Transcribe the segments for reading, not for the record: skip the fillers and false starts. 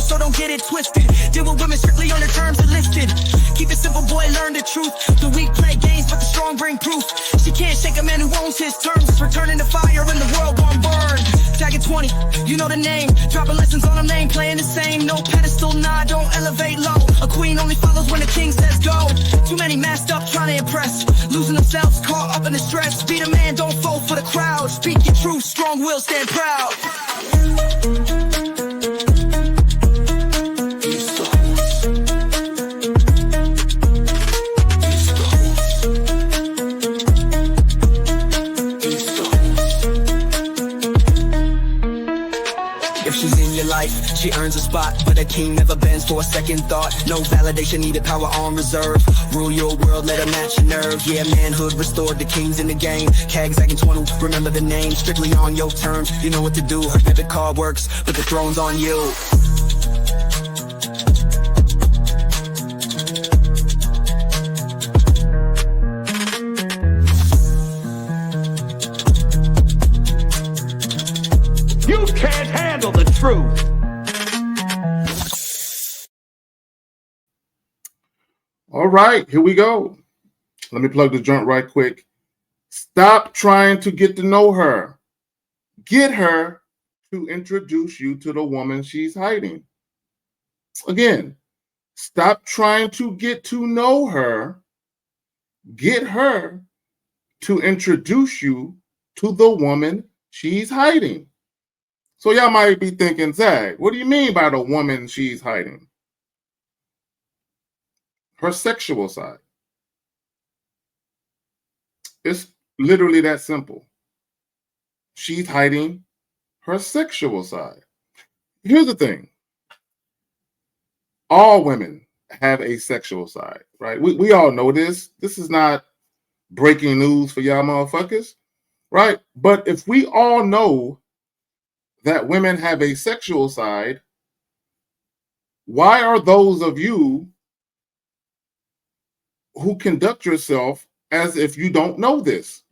so don't get it twisted. Deal with women strictly on the terms of lifted. Keep it simple, boy, learn the truth. The weak play games, but the strong bring proof. She can't shake a man who owns his terms. Returning to fire and the world won't burn. Tagging 20, you know the name. Dropping lessons on a name, playing the same. No pedestal, nah, don't elevate low. A queen only follows when the king says go. Too many masked up trying to impress. Losing themselves, caught up in the stress. Be the man, don't fall for the crowd. Speak your truth, strong will, stand proud. She earns a spot, but a king never bends for a second thought. No validation needed, power on reserve. Rule your world, let her match your nerve. Yeah, manhood restored, the king's in the game. Cags acting 20, remember the name. Strictly on your terms, you know what to do. Her debit card works, but the throne's on you. You can't handle the truth. All right, here we go. Let me plug the joint right quick. Stop trying to get to know her. Get her to introduce you to the woman she's hiding. Again, stop trying to get to know her. Get her to introduce you to the woman she's hiding. So y'all might be thinking, Zach, what do you mean by the woman she's hiding? Her sexual side. It's literally that simple. She's hiding her sexual side. Here's the thing. All women have a sexual side, right? We all know this. This is not breaking news for y'all motherfuckers, right? But if we all know that women have a sexual side, why are those of you who conduct yourself as if you don't know this?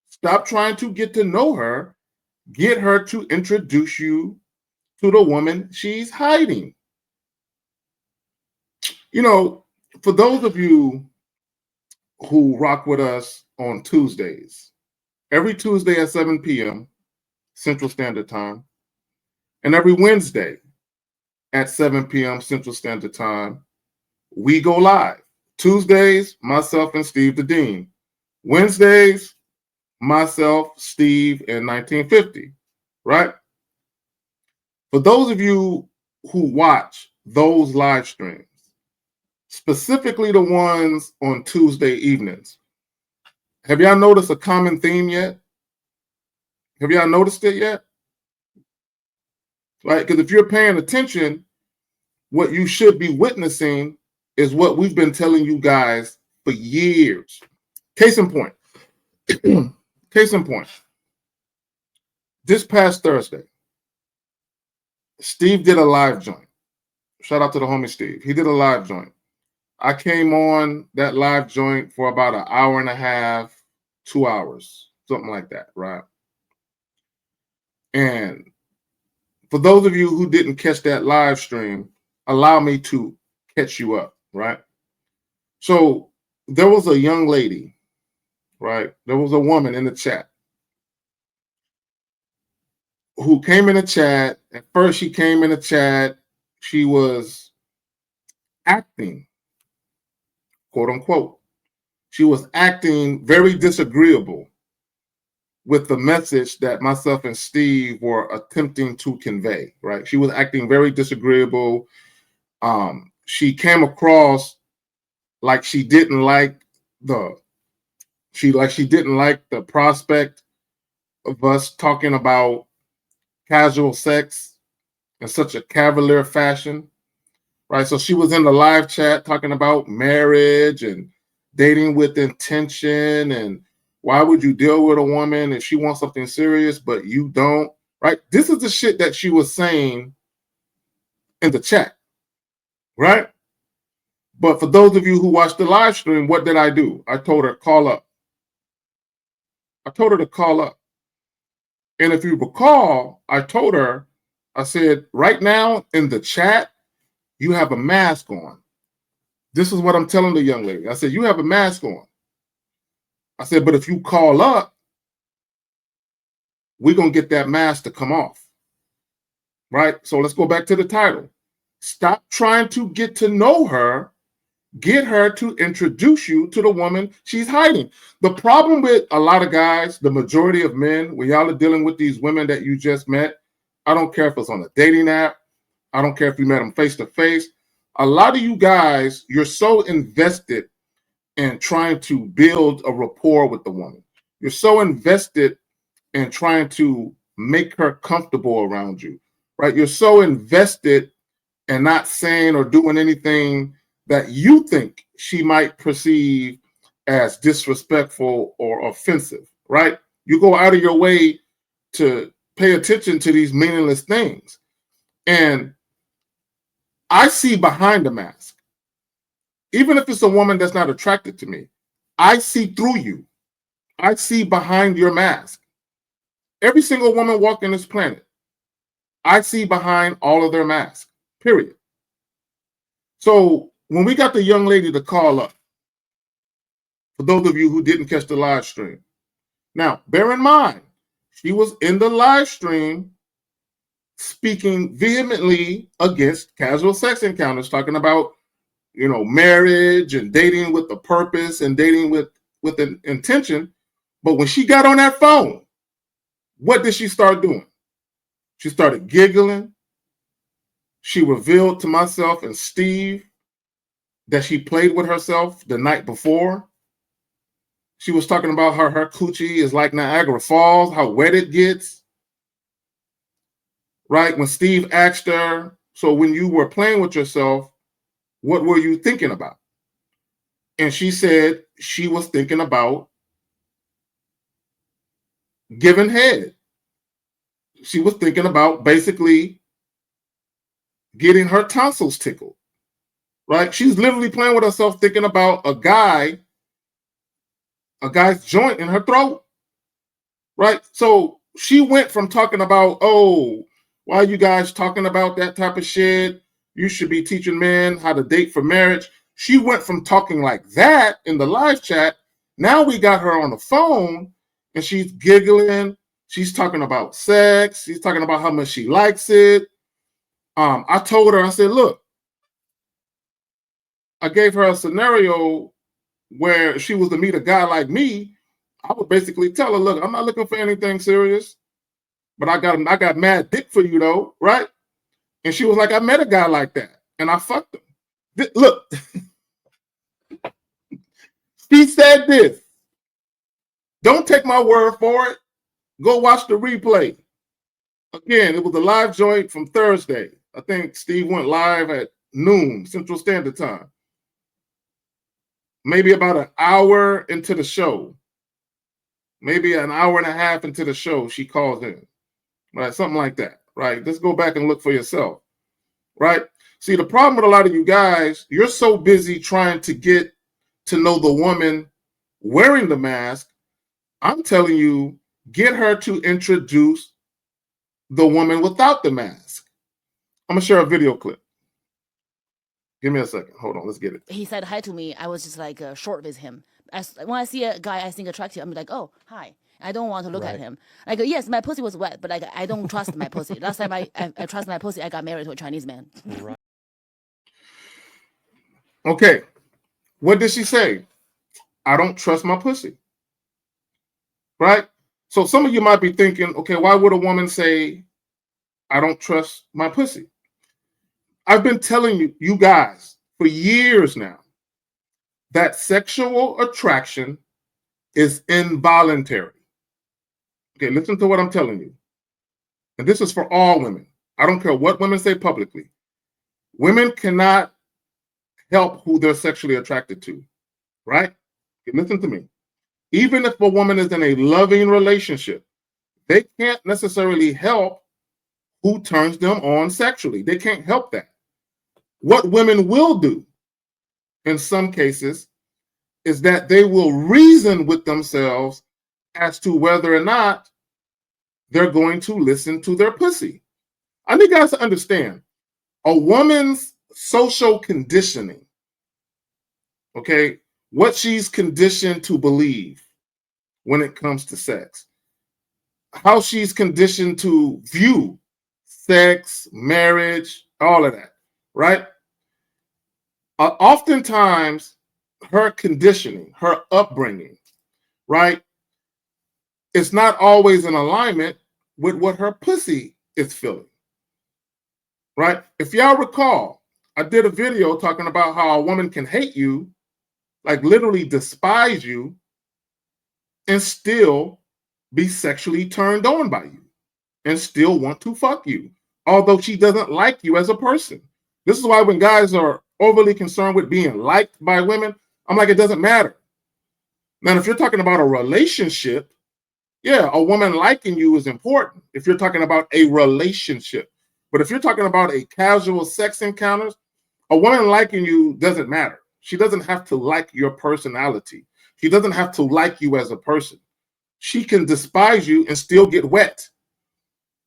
Stop trying to get to know her. Get her to introduce you to the woman she's hiding. You know, for those of you who rock with us on Tuesdays, every Tuesday at 7 p.m. Central Standard Time, and every Wednesday at 7 p.m. Central Standard Time, we go live. Tuesdays, myself and Steve the Dean. Wednesdays, myself, Steve, and 1950, right? For those of you who watch those live streams, specifically the ones on Tuesday evenings, have y'all noticed a common theme yet? Have y'all noticed it yet? Right? Because if you're paying attention, what you should be witnessing is what we've been telling you guys for years. Case in point. Case in point. This past Thursday, Steve did a live joint. Shout out to the homie Steve. He did a live joint. I came on that live joint for about an hour and a half, 2 hours, something like that, right? And for those of you who didn't catch that live stream, allow me to catch you up, right? So there was a young lady, right? There was a woman in the chat who came in the chat. At first, she came in the chat. She was acting, quote unquote. She was acting very disagreeable with the message that myself and Steve were attempting to convey, right? She was acting very disagreeable. She came across like she didn't like the prospect of us talking about casual sex in such a cavalier fashion, right? So she was in the live chat talking about marriage and dating with intention and why would you deal with a woman if she wants something serious but you don't, right? This is the shit that she was saying in the chat, right? But for those of you who watched the live stream, what did I do? I told her, call up. I told her to call up. And if you recall, I told her I said, right now in the chat, you have a mask on. This is what I'm telling the young lady. I said, you have a mask on. I said, but if you call up, we're going to get that mask to come off. Right? So let's go back to the title. Stop trying to get to know her. Get her to introduce you to the woman she's hiding. The problem with a lot of guys, the majority of men, when y'all are dealing with these women that you just met, I don't care if it's on a dating app. I don't care if you met them face to face. A lot of you guys, you're so invested in trying to build a rapport with the woman. You're so invested in trying to make her comfortable around you, right? You're so invested in not saying or doing anything that you think she might perceive as disrespectful or offensive, right? You go out of your way to pay attention to these meaningless things. And I see behind the mask. Even if it's a woman that's not attracted to me, I see through you. I see behind your mask. Every single woman walking this planet, I see behind all of their masks, period. So when we got the young lady to call up, for those of you who didn't catch the live stream, now bear in mind, she was in the live stream speaking vehemently against casual sex encounters, talking about, you know, marriage and dating with a purpose and dating with an intention. But when she got on that phone, what did she start doing? She started giggling. She revealed to myself and Steve that she played with herself the night before. She was talking about her coochie is like Niagara Falls, how wet it gets. Right? When Steve asked her, so when you were playing with yourself, what were you thinking about? And she said she was thinking about giving head. She was thinking about basically getting her tonsils tickled. Right? She's literally playing with herself, thinking about a guy's joint in her throat. Right? So she went from talking about, oh, why are you guys talking about that type of shit? You should be teaching men how to date for marriage. She went from talking like that in the live chat. Now we got her on the phone and she's giggling. She's talking about sex. She's talking about how much she likes it. I told her, I said, look, I gave her a scenario where if she was to meet a guy like me, I would basically tell her, look, I'm not looking for anything serious, but I got mad dick for you though, right? And she was like, I met a guy like that and I fucked him. Look, she said this. Don't take my word for it. Go watch the replay. Again, it was a live joint from Thursday. I think Steve went live at noon Central Standard Time. Maybe about an hour into the show. Maybe an hour and a half into the show, she calls in. Right? Something like that. Right? Just go back and look for yourself. Right? See, the problem with a lot of you guys, you're so busy trying to get to know the woman wearing the mask. I'm telling you, get her to introduce the woman without the mask. I'm going to share a video clip. Give me a second. Hold on. Let's get it. He said hi to me. I was just like short with him. When I see a guy I think attractive, I'm like, oh, hi. I don't want to look at him. Like, yes, my pussy was wet, but like, I don't trust my pussy. Last time I trust my pussy, I got married to a Chinese man. Right. Okay. What did she say? I don't trust my pussy. Right? So some of you might be thinking, okay, why would a woman say, I don't trust my pussy? I've been telling you guys for years now that sexual attraction is involuntary. Okay, listen to what I'm telling you. And this is for all women. I don't care what women say publicly. Women cannot help who they're sexually attracted to, right? Okay, listen to me. Even if a woman is in a loving relationship, they can't necessarily help who turns them on sexually. They can't help that. What women will do in some cases is that they will reason with themselves as to whether or not they're going to listen to their pussy. I need guys to understand a woman's social conditioning, okay, what she's conditioned to believe when it comes to sex, how she's conditioned to view sex, marriage, all of that, right? Oftentimes, her conditioning, her upbringing, right, it's not always in alignment with what her pussy is feeling, right? If y'all recall, I did a video talking about how a woman can hate you, like literally despise you, and still be sexually turned on by you and still want to fuck you, although she doesn't like you as a person. This is why when guys are overly concerned with being liked by women, I'm like, it doesn't matter. Now, if you're talking about a relationship, yeah, a woman liking you is important if you're talking about a relationship. But if you're talking about a casual sex encounters, a woman liking you doesn't matter. She doesn't have to like your personality. She doesn't have to like you as a person. She can despise you and still get wet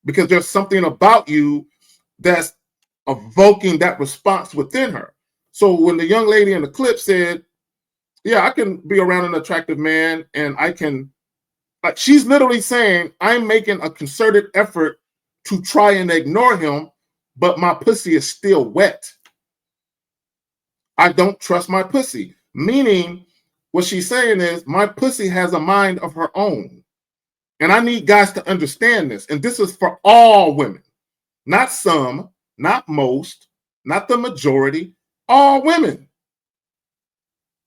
because there's something about you that's evoking that response within her. So when the young lady in the clip said, yeah, I can be around an attractive man and I can, like, she's literally saying, I'm making a concerted effort to try and ignore him, but my pussy is still wet. I don't trust my pussy. Meaning, what she's saying is, my pussy has a mind of her own. And I need guys to understand this. And this is for all women, not some, not most, not the majority, all women.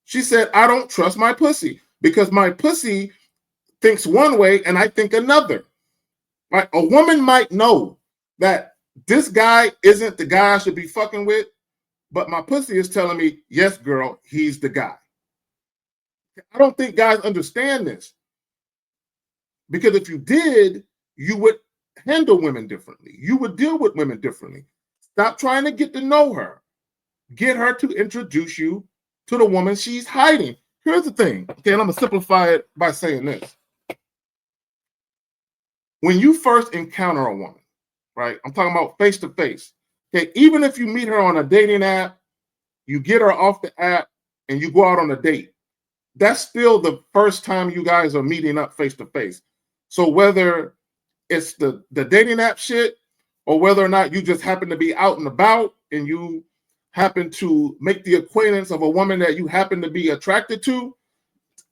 She said, I don't trust my pussy because my pussy thinks one way and I think another. Right? A woman might know that this guy isn't the guy I should be fucking with, but my pussy is telling me, yes, girl, he's the guy. I don't think guys understand this. Because if you did, you would handle women differently. You would deal with women differently. Stop trying to get to know her. Get her to introduce you to the woman she's hiding. Here's the thing, okay, and I'm going to simplify it by saying this. When you first encounter a woman, right, I'm talking about face-to-face, okay, even if you meet her on a dating app, you get her off the app, and you go out on a date, that's still the first time you guys are meeting up face-to-face. So whether it's the dating app shit or whether or not you just happen to be out and about and you happen to make the acquaintance of a woman that you happen to be attracted to,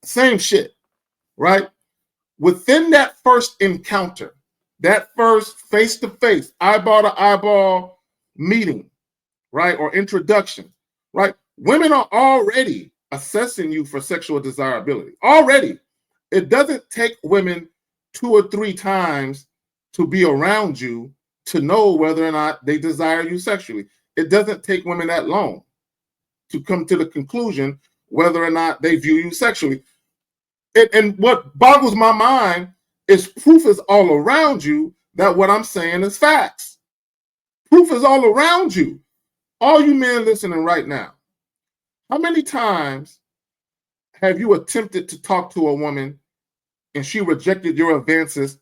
same shit, right? Within that first encounter, that first face-to-face, eyeball-to-eyeball meeting, right, or introduction, right? Women are already assessing you for sexual desirability. Already. It doesn't take women 2 or 3 times to be around you to know whether or not they desire you sexually. It doesn't take women that long to come to the conclusion whether or not they view you sexually. And what boggles my mind is proof is all around you that what I'm saying is facts. Proof is all around you. All you men listening right now, how many times have you attempted to talk to a woman and she rejected your advances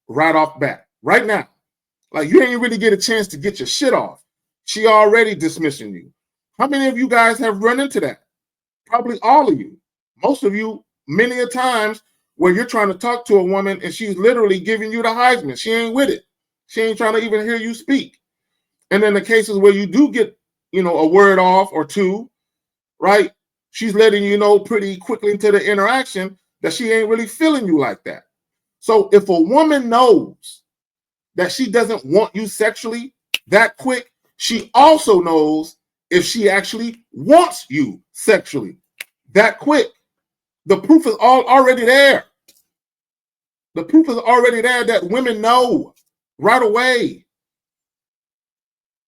right off bat, right now? Like, you ain't really get a chance to get your shit off. She already dismissing you. How many of you guys have run into that? Probably all of you. Most of you, many a times where you're trying to talk to a woman and she's literally giving you the Heisman. She ain't with it. She ain't trying to even hear you speak. And then the cases where you do get, a word off or two, right? She's letting you know pretty quickly into the interaction that she ain't really feeling you like that. So if a woman knows that she doesn't want you sexually that quick, she also knows if she actually wants you sexually that quick. The proof is already there. The proof is already there that women know right away.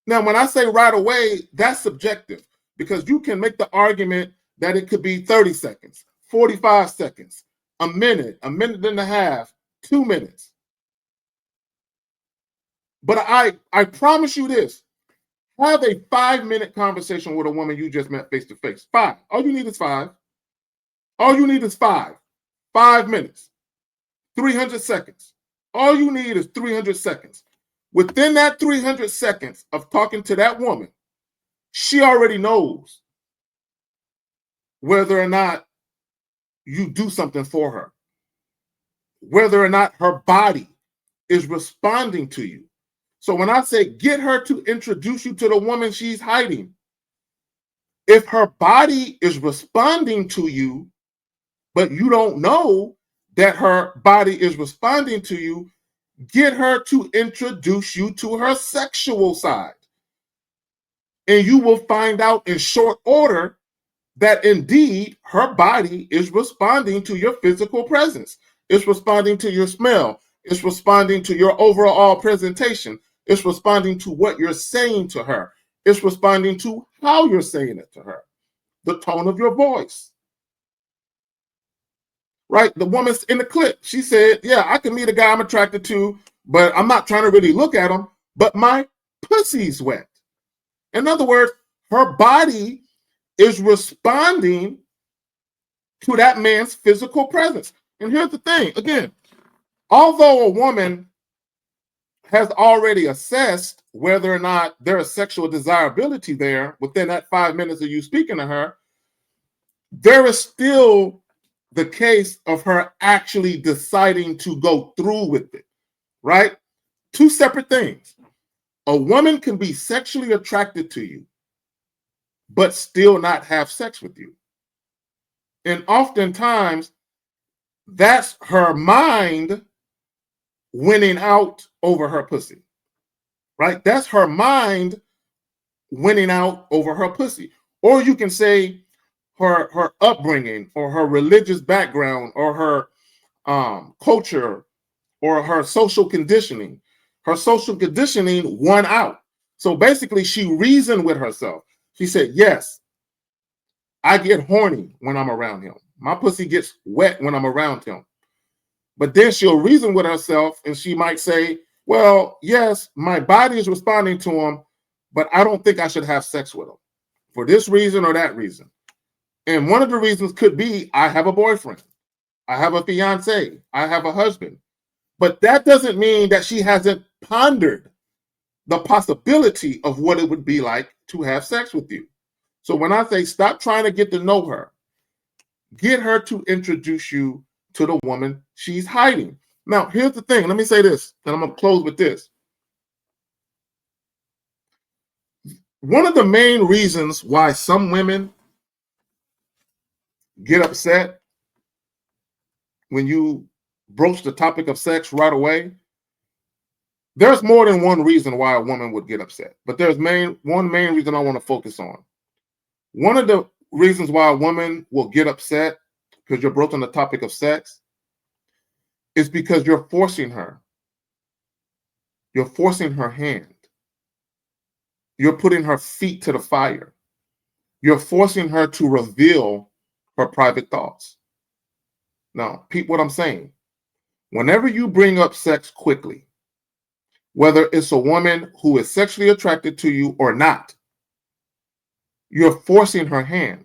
Now, when I say right away, that's subjective because you can make the argument that it could be 30 seconds, 45 seconds, a minute and a half, 2 minutes. But I promise you this, have a 5-minute conversation with a woman you just met face to face. 5. All you need is 5. All you need is 5. 5 minutes. 300 seconds. All you need is 300 seconds. within that 300 seconds of talking to that woman, she already knows whether or not you do something for her, whether or not her body is responding to you. So when I say get her to introduce you to the woman she's hiding, if her body is responding to you, but you don't know that her body is responding to you, get her to introduce you to her sexual side. And you will find out in short order that indeed her body is responding to your physical presence. It's responding to your smell. It's responding to your overall presentation. It's responding to what you're saying to her. It's responding to how you're saying it to her, the tone of your voice. Right? The woman's in the clip, she said, yeah, I can meet a guy I'm attracted to, but I'm not trying to really look at him, but my pussy's wet. In other words, her body is responding to that man's physical presence. And here's the thing, again, although a woman has already assessed whether or not there is sexual desirability there within that 5 minutes of you speaking to her, there is still the case of her actually deciding to go through with it, right? Two separate things. A woman can be sexually attracted to you, but still not have sex with you. And oftentimes, that's her mind winning out over her pussy, right? That's her mind winning out over her pussy. Or you can say her upbringing or her religious background or her culture or her social conditioning. Her social conditioning won out. So basically, she reasoned with herself. She said, yes, I get horny when I'm around him. My pussy gets wet when I'm around him. But then she'll reason with herself and she might say, well, yes, my body is responding to him, but I don't think I should have sex with him for this reason or that reason. And one of the reasons could be I have a boyfriend, I have a fiance, I have a husband. But that doesn't mean that she hasn't pondered the possibility of what it would be like to have sex with you. So when I say stop trying to get to know her, get her to introduce you to the woman she's hiding. Now, here's the thing. Let me say this, and I'm going to close with this. One of the main reasons why some women get upset when you broach the topic of sex right away, there's more than one reason why a woman would get upset. But there's one main reason I want to focus on. One of the reasons why a woman will get upset because you're broaching the topic of sex is because you're forcing her. You're forcing her hand. You're putting her feet to the fire. You're forcing her to reveal her private thoughts. Now, peep what I'm saying. Whenever you bring up sex quickly, whether it's a woman who is sexually attracted to you or not, you're forcing her hand.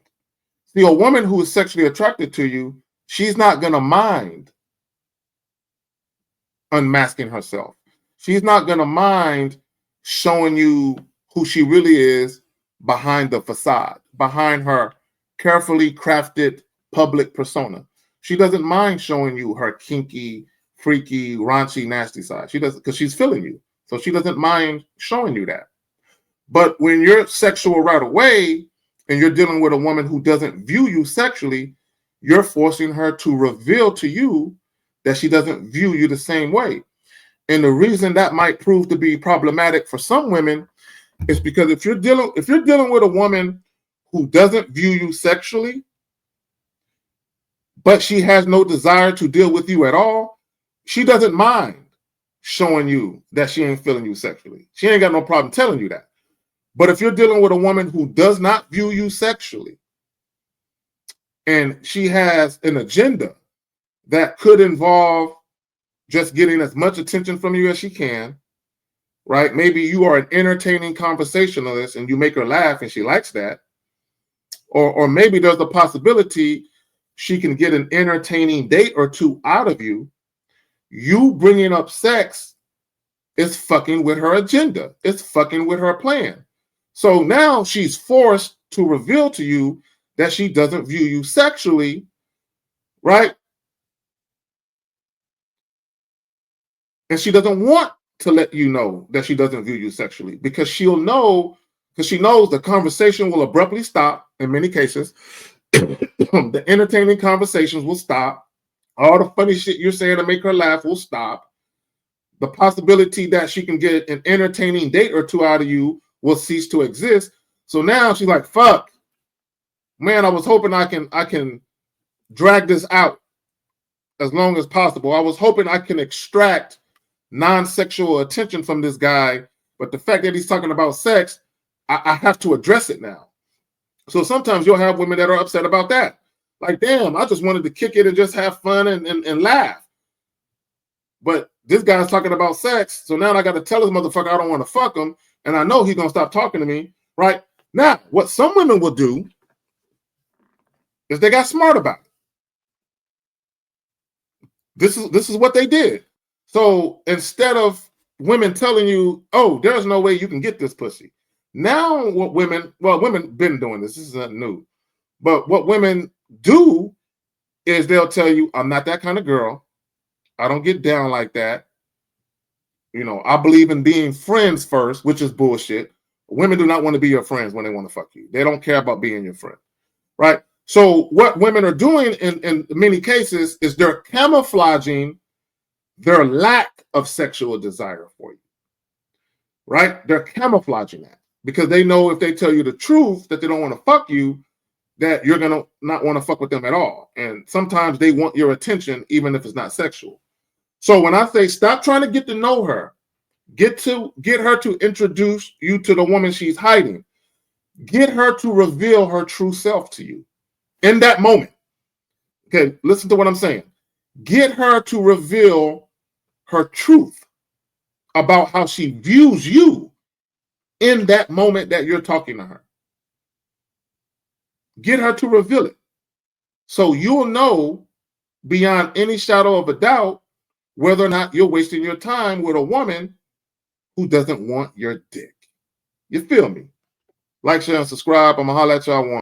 See, a woman who is sexually attracted to you, she's not going to mind unmasking herself. She's not going to mind showing you who she really is behind the facade, behind her carefully crafted public persona. She doesn't mind showing you her kinky, freaky, raunchy, nasty side. She doesn't, because she's feeling you. So she doesn't mind showing you that. But when you're sexual right away and you're dealing with a woman who doesn't view you sexually, you're forcing her to reveal to you that she doesn't view you the same way. And the reason that might prove to be problematic for some women is because if you're dealing with a woman who doesn't view you sexually, but she has no desire to deal with you at all, she doesn't mind showing you that she ain't feeling you sexually. She ain't got no problem telling you that. But if you're dealing with a woman who does not view you sexually, and she has an agenda that could involve just getting as much attention from you as she can, right? Maybe you are an entertaining conversationalist and you make her laugh and she likes that. Or maybe there's a possibility she can get an entertaining date or two out of you. You bringing up sex is fucking with her agenda. It's fucking with her plan. So now she's forced to reveal to you that she doesn't view you sexually, right? And she doesn't want to let you know that she doesn't view you sexually, because she'll know, because she knows the conversation will abruptly stop in many cases. The entertaining conversations will stop. All the funny shit you're saying to make her laugh will stop. The possibility that she can get an entertaining date or two out of you will cease to exist. So now she's like, fuck, man, I was hoping I can drag this out as long as possible. I was hoping I can extract non-sexual attention from this guy, but the fact that he's talking about sex, I have to address it now. So sometimes you'll have women that are upset about that. Like, damn, I just wanted to kick it and just have fun and laugh. But this guy's talking about sex, so now I got to tell this motherfucker I don't want to fuck him, and I know he's going to stop talking to me, right? Now, what some women will do is they got smart about it. This is what they did. So instead of women telling you, oh, there's no way you can get this pussy. Now what women been doing this. This is nothing new. But what women do is they'll tell you, I'm not that kind of girl. I don't get down like that. You know, I believe in being friends first, which is bullshit. Women do not want to be your friends when they want to fuck you. They don't care about being your friend, right? So what women are doing in many cases is they're camouflaging their lack of sexual desire for you, right? They're camouflaging that because they know if they tell you the truth that they don't want to fuck you, that you're going to not want to fuck with them at all. And sometimes they want your attention, even if it's not sexual. So when I say stop trying to get to know her, get her to introduce you to the woman she's hiding, get her to reveal her true self to you in that moment. Okay, listen to what I'm saying. Get her to reveal her truth about how she views you in that moment that you're talking to her. Get her to reveal it. So you'll know beyond any shadow of a doubt whether or not you're wasting your time with a woman who doesn't want your dick. You feel me? Like, share, and subscribe. I'm going to holler at y'all one.